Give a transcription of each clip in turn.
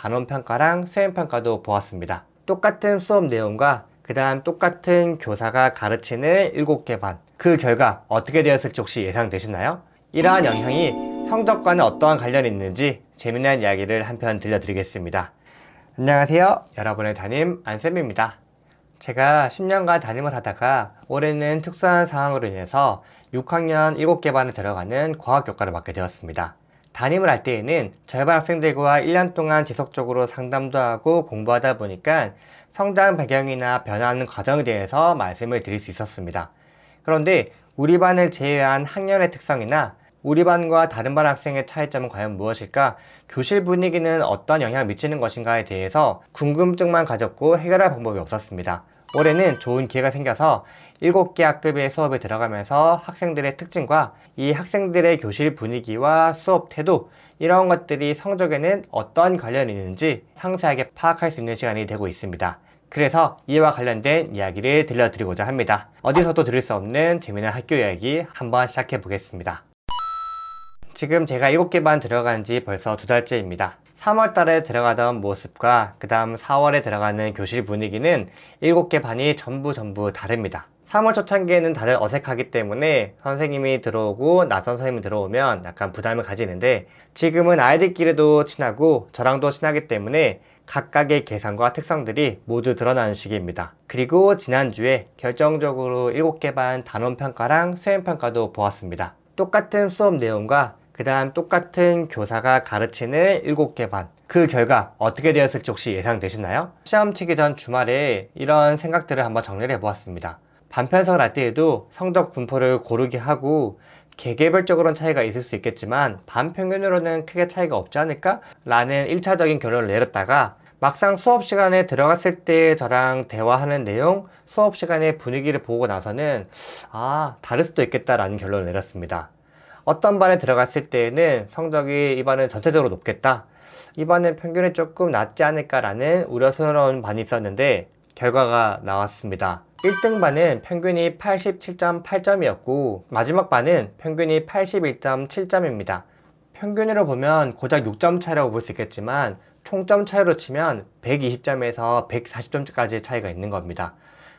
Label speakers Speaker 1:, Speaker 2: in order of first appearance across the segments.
Speaker 1: 단원평가랑 수행평가도 보았습니다. 똑같은 수업 내용과 그 다음 똑같은 교사가 가르치는 7개 반, 그 결과 어떻게 되었을지 혹시 예상되시나요? 이러한 영향이 성적과는 어떠한 관련이 있는지 재미난 이야기를 한편 들려드리겠습니다. 안녕하세요. 여러분의 담임 안쌤입니다. 제가 10년간 담임을 하다가 올해는 특수한 상황으로 인해서 6학년 7개 반에 들어가는 과학교과를 맡게 되었습니다. 담임을 할 때에는 절반 학생들과 1년 동안 지속적으로 상담도 하고 공부하다 보니까 성장 배경이나 변화하는 과정에 대해서 말씀을 드릴 수 있었습니다. 그런데 우리 반을 제외한 학년의 특성이나 우리 반과 다른 반 학생의 차이점은 과연 무엇일까? 교실 분위기는 어떤 영향을 미치는 것인가에 대해서 궁금증만 가졌고 해결할 방법이 없었습니다. 올해는 좋은 기회가 생겨서 7개 학급의 수업에 들어가면서 학생들의 특징과 이 학생들의 교실 분위기와 수업 태도, 이런 것들이 성적에는 어떤 관련이 있는지 상세하게 파악할 수 있는 시간이 되고 있습니다. 그래서 이와 관련된 이야기를 들려드리고자 합니다. 어디서도 들을 수 없는 재미난 학교 이야기 한번 시작해 보겠습니다. 지금 제가 7개 반 들어간 지 벌써 2달째입니다. 3월 달에 들어가던 모습과 그 다음 4월에 들어가는 교실 분위기는 7개 반이 전부 다릅니다. 3월 초창기에는 다들 어색하기 때문에 선생님이 들어오고 낯선 선생님이 들어오면 약간 부담을 가지는데, 지금은 아이들끼리도 친하고 저랑도 친하기 때문에 각각의 개성과 특성들이 모두 드러나는 시기입니다. 그리고 지난주에 결정적으로 7개 반 단원평가랑 수행평가도 보았습니다. 똑같은 수업 내용과 그 다음 똑같은 교사가 가르치는 7개 반, 그 결과 어떻게 되었을지 혹시 예상되시나요? 시험 치기 전 주말에 이런 생각들을 한번 정리를 해보았습니다. 반편성을 할 때에도 성적 분포를 고르게 하고 개개별적으로는 차이가 있을 수 있겠지만 반평균으로는 크게 차이가 없지 않을까? 라는 1차적인 결론을 내렸다가 막상 수업 시간에 들어갔을 때 저랑 대화하는 내용, 수업 시간의 분위기를 보고 나서는 다를 수도 있겠다라는 결론을 내렸습니다. 어떤 반에 들어갔을 때에는 성적이 이 반은 전체적으로 높겠다, 이 반은 평균이 조금 낮지 않을까라는 우려스러운 반이 있었는데 결과가 나왔습니다. 1등 반은 평균이 87.8점이었고 마지막 반은 평균이 81.7점입니다. 평균으로 보면 고작 6점 차이라고 볼 수 있겠지만 총점 차이로 치면 120점에서 140점까지 차이가 있는 겁니다.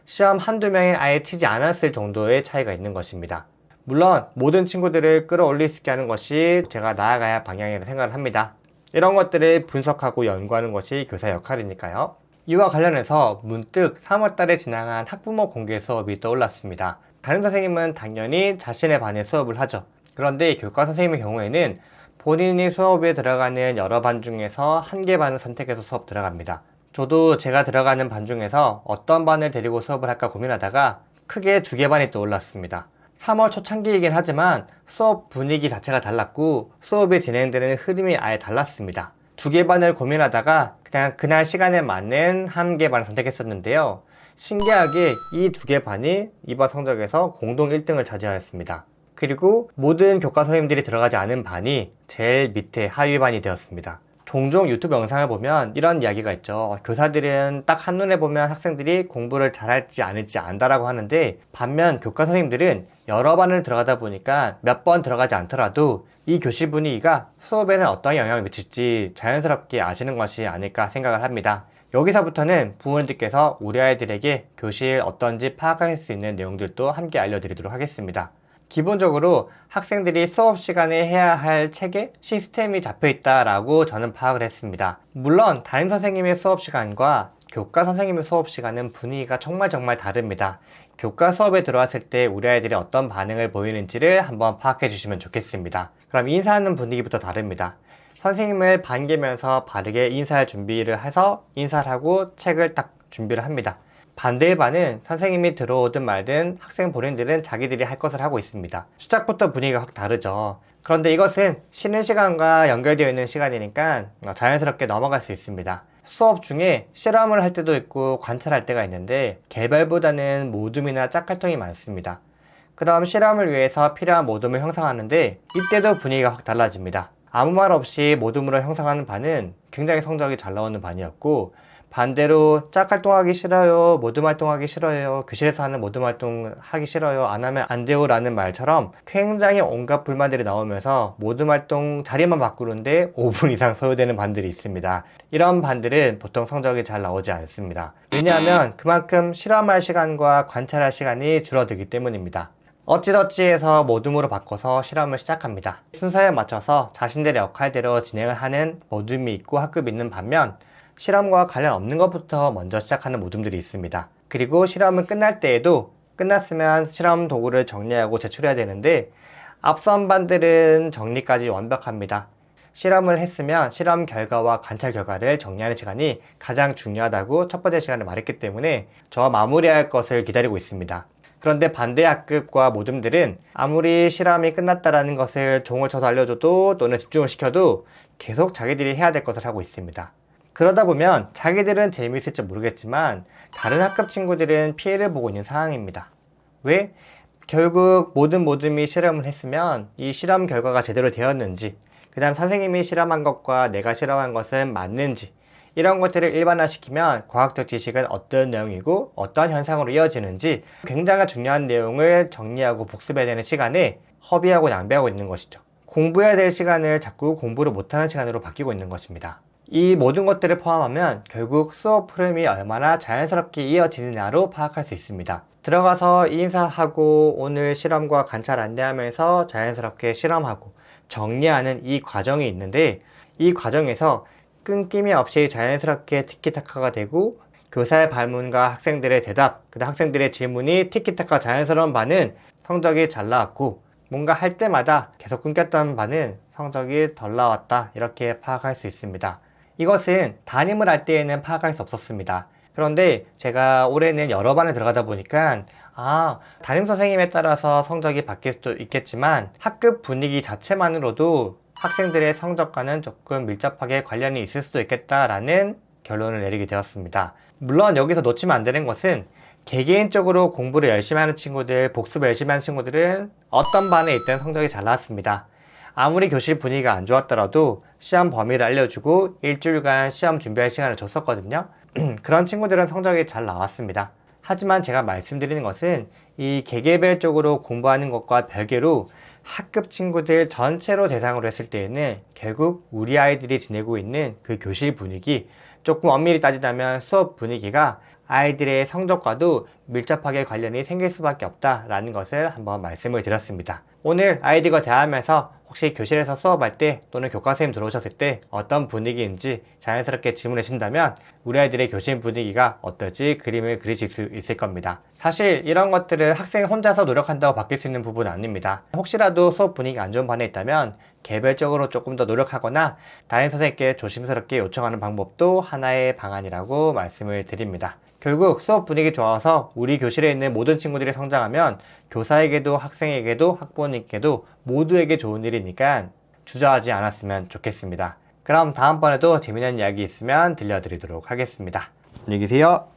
Speaker 1: 시험 한두 명이 아예 치지 않았을 정도의 차이가 있는 것입니다. 물론 모든 친구들을 끌어올릴 수 있게 하는 것이 제가 나아가야 할 방향이라고 생각을 합니다. 이런 것들을 분석하고 연구하는 것이 교사 역할이니까요. 이와 관련해서 문득 3월달에 진행한 학부모 공개 수업이 떠올랐습니다. 다른 선생님은 당연히 자신의 반에 수업을 하죠. 그런데 교과 선생님의 경우에는 본인이 수업에 들어가는 여러 반 중에서 한 개 반을 선택해서 수업 들어갑니다. 저도 제가 들어가는 반 중에서 어떤 반을 데리고 수업을 할까 고민하다가 크게 2개 반이 떠올랐습니다. 3월 초창기이긴 하지만 수업 분위기 자체가 달랐고 수업이 진행되는 흐름이 아예 달랐습니다. 2개 반을 고민하다가 그냥 그날 시간에 맞는 한 개 반을 선택했었는데요. 신기하게 이 2개 반이 이번 성적에서 공동 1등을 차지하였습니다. 그리고 모든 교과 선생님들이 들어가지 않은 반이 제일 밑에 하위 반이 되었습니다. 종종 유튜브 영상을 보면 이런 이야기가 있죠. 교사들은 딱 한눈에 보면 학생들이 공부를 잘할지 아닐지 안다라고 하는데, 반면 교과 선생님들은 여러 반을 들어가다 보니까 몇 번 들어가지 않더라도 이 교실 분위기가 수업에는 어떤 영향을 미칠지 자연스럽게 아시는 것이 아닐까 생각을 합니다. 여기서부터는 부모님들께서 우리 아이들에게 교실 어떤지 파악할 수 있는 내용들도 함께 알려드리도록 하겠습니다. 기본적으로 학생들이 수업 시간에 해야 할 체계, 시스템이 잡혀 있다라고 저는 파악을 했습니다. 물론 담임 선생님의 수업 시간과 교과 선생님의 수업 시간은 분위기가 정말 다릅니다. 교과 수업에 들어왔을 때 우리 아이들이 어떤 반응을 보이는지를 한번 파악해 주시면 좋겠습니다. 그럼 인사하는 분위기부터 다릅니다. 선생님을 반기면서 바르게 인사할 준비를 해서 인사를 하고 책을 딱 준비를 합니다. 반대의 반은 선생님이 들어오든 말든 학생 본인들은 자기들이 할 것을 하고 있습니다. 시작부터 분위기가 확 다르죠. 그런데 이것은 쉬는 시간과 연결되어 있는 시간이니까 자연스럽게 넘어갈 수 있습니다. 수업 중에 실험을 할 때도 있고 관찰할 때가 있는데 개별보다는 모둠이나 짝활동이 많습니다. 그럼 실험을 위해서 필요한 모둠을 형성하는데 이때도 분위기가 확 달라집니다. 아무 말 없이 모둠으로 형성하는 반은 굉장히 성적이 잘 나오는 반이었고, 반대로 짝 활동하기 싫어요, 모둠 활동하기 싫어요, 교실에서 하는 모둠 활동 하기 싫어요, 안 하면 안 돼요 라는 말처럼 굉장히 온갖 불만들이 나오면서 모둠 활동 자리만 바꾸는데 5분 이상 소요되는 반들이 있습니다. 이런 반들은 보통 성적이 잘 나오지 않습니다. 왜냐하면 그만큼 실험할 시간과 관찰할 시간이 줄어들기 때문입니다. 어찌저찌해서 모둠으로 바꿔서 실험을 시작합니다. 순서에 맞춰서 자신들의 역할대로 진행을 하는 모둠이 있고 학급이 있는 반면 실험과 관련 없는 것부터 먼저 시작하는 모둠들이 있습니다. 그리고 실험은 끝날 때에도 끝났으면 실험 도구를 정리하고 제출해야 되는데 앞선 반들은 정리까지 완벽합니다. 실험을 했으면 실험 결과와 관찰 결과를 정리하는 시간이 가장 중요하다고 첫 번째 시간에 말했기 때문에 저와 마무리할 것을 기다리고 있습니다. 그런데 반대 학급과 모둠들은 아무리 실험이 끝났다라는 것을 종을 쳐서 알려줘도 또는 집중을 시켜도 계속 자기들이 해야 될 것을 하고 있습니다. 그러다 보면 자기들은 재미있을지 모르겠지만 다른 학급 친구들은 피해를 보고 있는 상황입니다. 왜? 결국 모든 모둠이 실험을 했으면 이 실험 결과가 제대로 되었는지, 그 다음 선생님이 실험한 것과 내가 실험한 것은 맞는지, 이런 것들을 일반화시키면 과학적 지식은 어떤 내용이고 어떤 현상으로 이어지는지 굉장히 중요한 내용을 정리하고 복습해야 되는 시간에 허비하고 낭비하고 있는 것이죠. 공부해야 될 시간을 자꾸 공부를 못하는 시간으로 바뀌고 있는 것입니다. 이 모든 것들을 포함하면 결국 수업 흐름이 얼마나 자연스럽게 이어지느냐로 파악할 수 있습니다. 들어가서 인사하고 오늘 실험과 관찰 안내하면서 자연스럽게 실험하고 정리하는 이 과정이 있는데 이 과정에서 끊김이 없이 자연스럽게 티키타카가 되고 교사의 발문과 학생들의 대답, 그다음 학생들의 질문이 티키타카 자연스러운 반은 성적이 잘 나왔고 뭔가 할 때마다 계속 끊겼던 반은 성적이 덜 나왔다 이렇게 파악할 수 있습니다. 이것은 담임을 할 때에는 파악할 수 없었습니다. 그런데 제가 올해는 여러 반에 들어가다 보니까 담임 선생님에 따라서 성적이 바뀔 수도 있겠지만 학급 분위기 자체만으로도 학생들의 성적과는 조금 밀접하게 관련이 있을 수도 있겠다라는 결론을 내리게 되었습니다. 물론 여기서 놓치면 안 되는 것은 개개인적으로 공부를 열심히 하는 친구들, 복습을 열심히 하는 친구들은 어떤 반에 있든 성적이 잘 나왔습니다. 아무리 교실 분위기가 안 좋았더라도 시험 범위를 알려주고 일주일간 시험 준비할 시간을 줬었거든요. 그런 친구들은 성적이 잘 나왔습니다. 하지만 제가 말씀드리는 것은 이 개개별적으로 공부하는 것과 별개로 학급 친구들 전체로 대상으로 했을 때에는 결국 우리 아이들이 지내고 있는 그 교실 분위기, 조금 엄밀히 따지자면 수업 분위기가 아이들의 성적과도 밀접하게 관련이 생길 수밖에 없다라는 것을 한번 말씀을 드렸습니다. 오늘 아이들과 대화하면서 혹시 교실에서 수업할 때 또는 교과선생님 들어오셨을 때 어떤 분위기인지 자연스럽게 질문해 주신다면 우리 아이들의 교실 분위기가 어떨지 그림을 그리실 수 있을 겁니다. 사실 이런 것들은 학생 혼자서 노력한다고 바뀔 수 있는 부분은 아닙니다. 혹시라도 수업 분위기가 안 좋은 반에 있다면 개별적으로 조금 더 노력하거나 담임 선생님께 조심스럽게 요청하는 방법도 하나의 방안이라고 말씀을 드립니다. 결국 수업 분위기 좋아서 우리 교실에 있는 모든 친구들이 성장하면 교사에게도 학생에게도 학부모님께도 모두에게 좋은 일이니까 주저하지 않았으면 좋겠습니다. 그럼 다음번에도 재미있는 이야기 있으면 들려드리도록 하겠습니다. 안녕히 계세요.